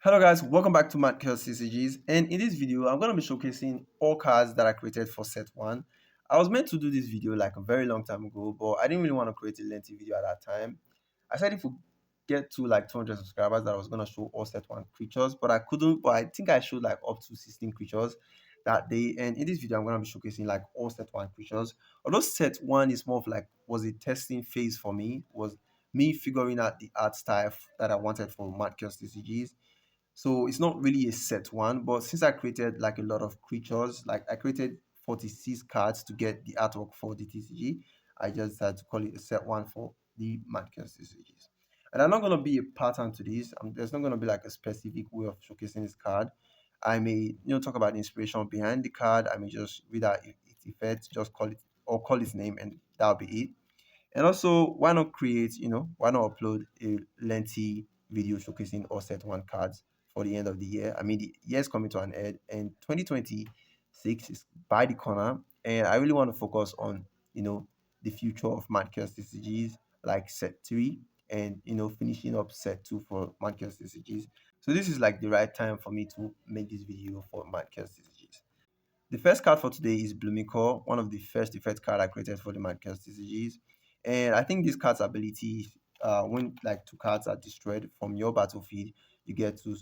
Hello guys, welcome back to Matt Chaos TCGs, and in this video I'm going to be showcasing all cards that I created for set 1. I was meant to do this video like a very long time ago, but I didn't really want to create a lengthy video at that time. I said if we get to like 200 subscribers that I was going to show all set 1 creatures, but I couldn't. But I think I showed like up to 16 creatures that day, and in this video I'm going to be showcasing like all set 1 creatures. Although set 1 is more of like was a testing phase for me, was me figuring out the art style that I wanted for Matt Chaos TCGs. So it's not really a set one, but since I created like a lot of creatures, like I created 46 cards to get the artwork for the TCG, I just had to call it a set one for the Madcast TCGs. And I'm not going to be a pattern to this. There's not going to be like a specific way of showcasing this card. I may, talk about the inspiration behind the card. I may just read out its effects, just call it or call its name, and that'll be it. And also, why not create, why not upload a lengthy video showcasing all set one cards for the end of the year? I mean, the year's coming to an end, and 2026 is by the corner, and I really want to focus on, the future of Madcast TCGs, like set 3, and, finishing up set 2 for Madcast TCGs. So this is like the right time for me to make this video for Madcast TCGs. The first card for today is Blumicore, one of the first effect card I created for the Madcast TCGs. And I think this card's ability, when like 2 cards are destroyed from your battlefield, you get to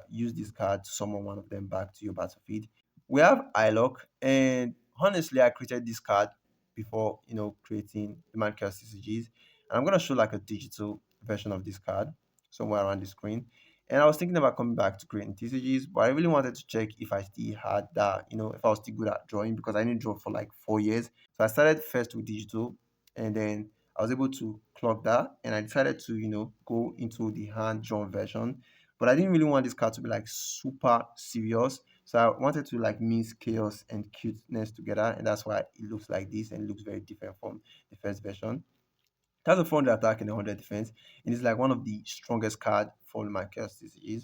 use this card to summon one of them back to your battlefield. We have iLock, and honestly, I created this card before, creating the Madcast TCGs. And I'm going to show like a digital version of this card somewhere around the screen. And I was thinking about coming back to creating TCGs, but I really wanted to check if I still had that, if I was still good at drawing because I didn't draw for like 4 years. So I started first with digital, and then I was able to clock that, and I decided to, go into the hand drawn version. But I didn't really want this card to be like super serious. So I wanted to like mix chaos and cuteness together, and that's why it looks like this and it looks very different from the first version. It has a 400 attack and a 100 defense, and it's like one of the strongest card for my chaos TCGs.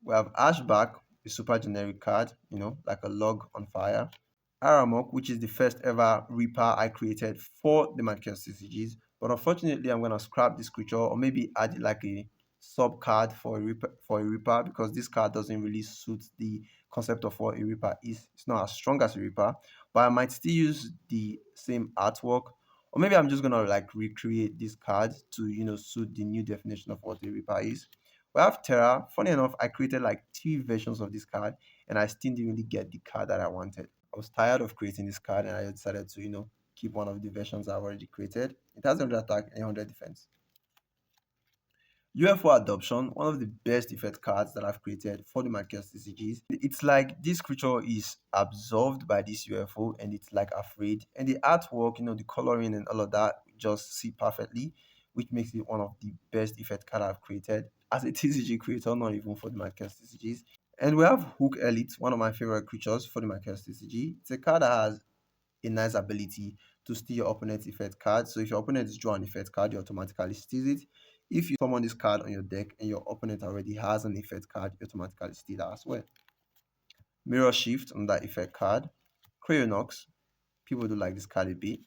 We have Ashback, a super generic card, like a log on fire. Aramok, which is the first ever Reaper I created for the Madcast CCGs. But unfortunately, I'm gonna scrap this creature or maybe add like a sub card for a Reaper because this card doesn't really suit the concept of what a Reaper is. It's not as strong as a Reaper, but I might still use the same artwork. Or maybe I'm just gonna like recreate this card to suit the new definition of what a Reaper is. We have Terra. Funny enough, I created like 3 versions of this card and I still didn't really get the card that I wanted. I was tired of creating this card and I decided to, keep one of the versions I've already created. It has 100 attack and 100 defense. UFO Adoption, one of the best effect cards that I've created for the Madcast TCGs. It's like this creature is absorbed by this UFO and it's like afraid. And the artwork, the coloring and all of that just see perfectly, which makes it one of the best effect card I've created as a TCG creator, not even for the Madcast TCGs. And we have Hook Elite, one of my favorite creatures for the Madcast TCG. It's a card that has a nice ability to steal your opponent's effect card. So if your opponent is draw an effect card, you automatically steal it. If you summon this card on your deck and your opponent already has an effect card, you automatically steal that as well. Mirror Shift on that effect card. Crayonox, people do like this card a bit.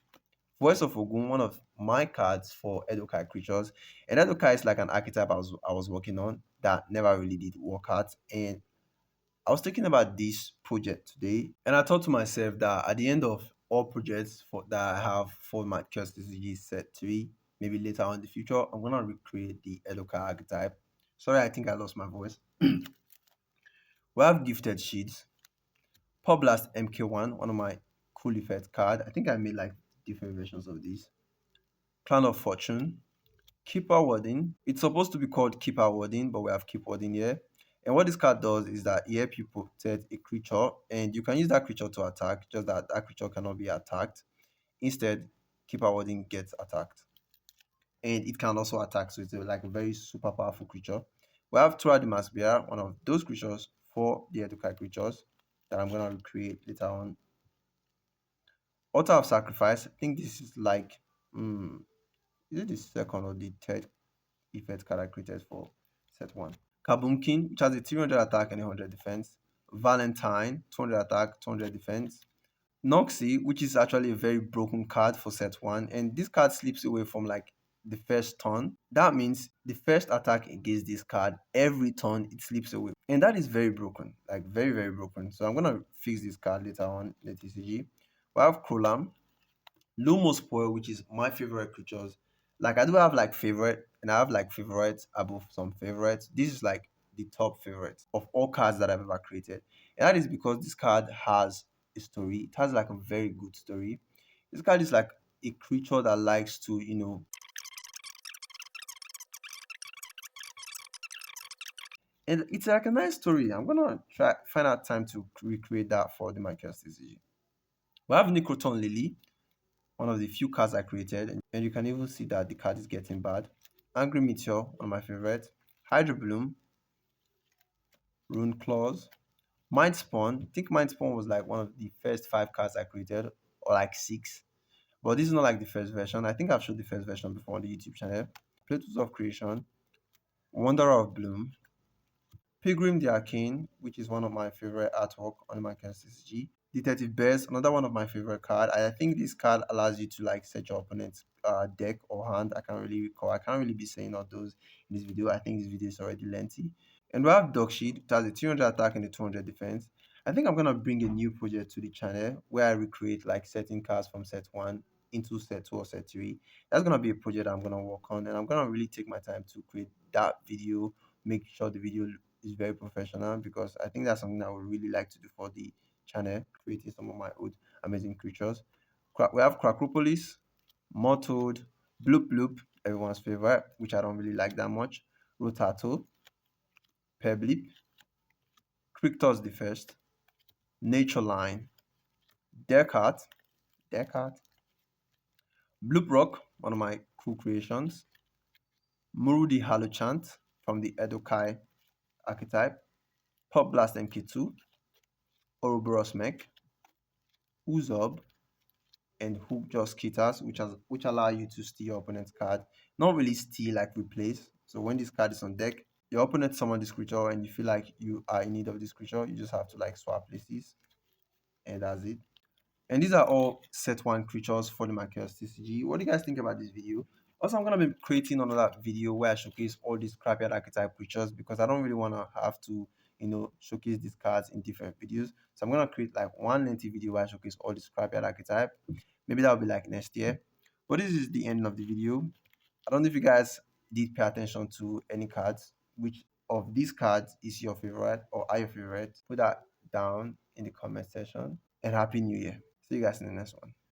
Voice of Ogun, one of my cards for Edokai creatures. And Edokai is like an archetype I was working on that never really did work out. And I was thinking about this project today, and I thought to myself that at the end of all projects that I have for my TCG set 3, maybe later on in the future, I'm gonna recreate the Edoka archetype. Sorry, I think I lost my voice. We have Gifted Sheets, Pop Blast MK1, one of my cool effect card. I think I made like different versions of this. Clan of Fortune, Keeper Warding. It's supposed to be called Keeper Warding, but we have Keep Warding here. And what this card does is that it helps you protect a creature, and you can use that creature to attack, just that that creature cannot be attacked. Instead, Keeper Warding gets attacked. And it can also attack, so it's like a very super powerful creature. We have Tura the Masbia, one of those creatures for the Edokai creatures that I'm going to recreate later on. Altar of Sacrifice, I think this is like, is it the second or the third effect card I created for set 1? Kabumkin, which has a 300 attack and a 100 defense. Valentine, 200 attack, 200 defense. Noxie, which is actually a very broken card for set 1. And this card slips away from like the first turn. That means the first attack against this card, every turn it slips away. And that is very broken, like very, very broken. So I'm going to fix this card later on in the TCG. We have Krolam, Lumo Spoil, which is my favorite creatures. Like I do have like favorite, and I have like favorites above some favorites. This is like the top favorite of all cards that I've ever created. And that is because this card has a story. It has like a very good story. This card is like a creature that likes to, and it's like a nice story. I'm gonna try find out time to recreate that for the Michael TCG. We have Necroton Lily, one of the few cards I created, and you can even see that the card is getting bad. Angry Meteor, one of my favorites. Hydro Bloom, Rune Claws, Mind Spawn. I think Mind Spawn was like one of the first 5 cards I created, or like 6. But this is not like the first version. I think I've showed the first version before on the YouTube channel. Platos of Creation, Wanderer of Bloom, Pilgrim the Arcane, which is one of my favorite artwork on my CG. Detective Bears, another one of my favorite card. I think this card allows you to like set your opponent's deck or hand. I can't really recall. I can't really be saying all those in this video. I think this video is already lengthy. And we have Dog Sheet, it has a 300 attack and a 200 defense. I think I'm gonna bring a new project to the channel where I recreate like certain cards from set 1 into set 2 or set 3. That's gonna be a project I'm gonna work on, and I'm gonna really take my time to create that video, make sure the video is very professional, because I think that's something I would really like to do for the channel, creating some of my old amazing creatures. We have Cracropolis, Mortoad, Bloop Bloop, everyone's favorite, which I don't really like that much, Rotato, Peblip, Crictus the First, Nature Line, Descartes, Descartes, Bloop Rock, one of my cool creations, Muru the Halochant from the Edokai archetype, Pop Blast MK2, Ouroboros Mech, Uzob, and Hook Just Kitters, which allow you to steal your opponent's card. Not really steal, like replace. So when this card is on deck, your opponent summon this creature and you feel like you are in need of this creature, you just have to like swap places, and that's it. And these are all set 1 creatures for the Marcus TCG. What do you guys think about this video? Also, I'm going to be creating another video where I showcase all these scrapyard archetype creatures, because I don't really want to have to, showcase these cards in different videos. So I'm going to create like one lengthy video where I showcase all the scrapyard archetype. Maybe that'll be like next year. But this is the end of the video. I don't know if you guys did pay attention to any cards. Which of these cards is your favorite or are your favorite? Put that down in the comment section. And Happy New Year. See you guys in the next one.